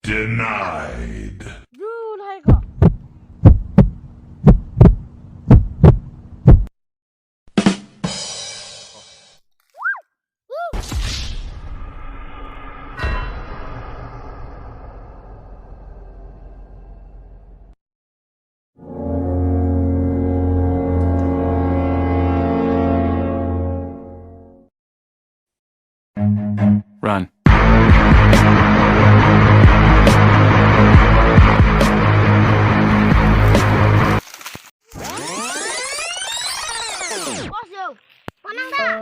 Denied. Rule hay go. Run. Bos yo. Panang dah.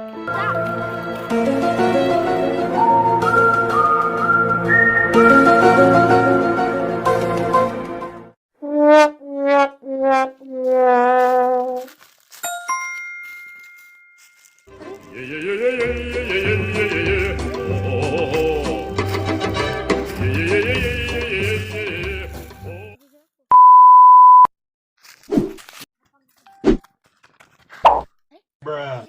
Bruh.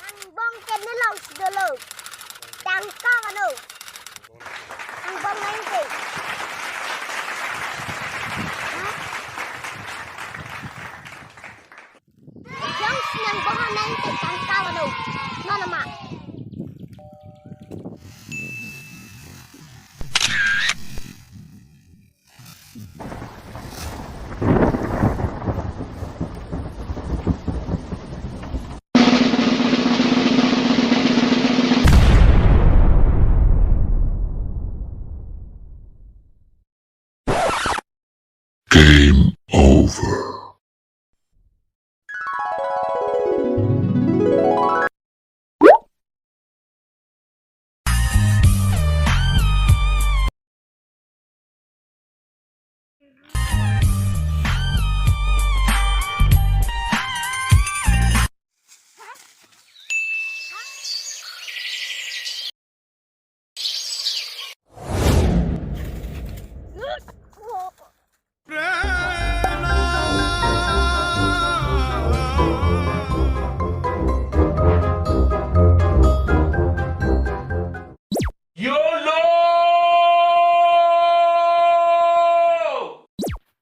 Ang bong ken ni long dulu. Tang ka anu. Ang bong main ke. Yang senang bong main ke tang ka anu. Mana mak? Game over.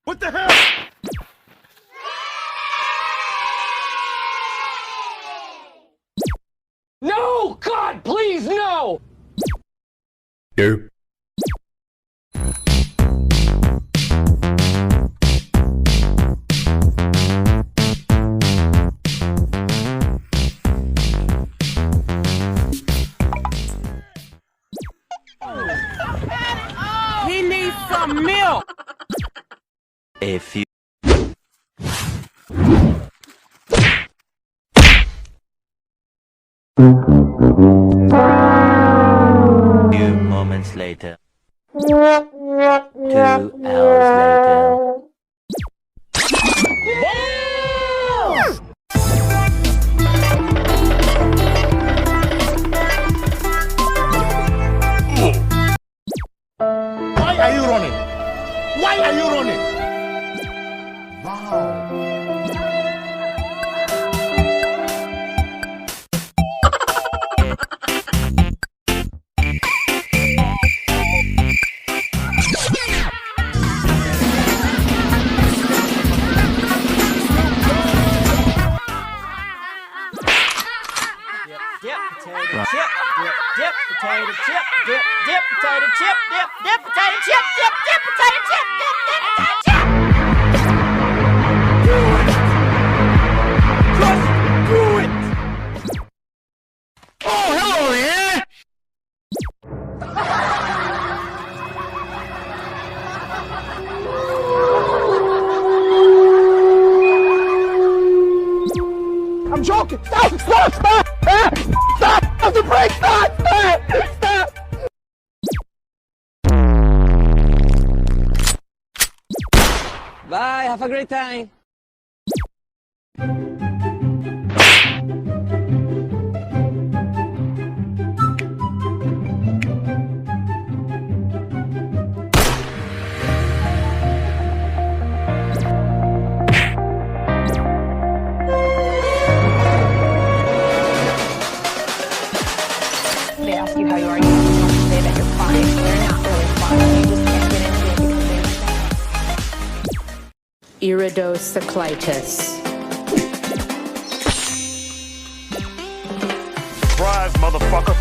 What the hell? No! God, please, no! Nope. He needs some milk! A few Few moments later. 2 hours later. Why are you running? Why are you running? Wow. Dip potato chip, dip potato chip, dip potato chip, dip potato chip, dip potato chip, dip potato chip. Just do it! Oh, hello there! I'm joking! Stop! Stop! Stop! Stop! Stop the brake! Stop! Stop! Stop! Bye, have a great time. They ask you how you are, you have to say that you're fine. They're not really fine. You just can't get into it because they iridocyclitis. Surprise, motherfucker!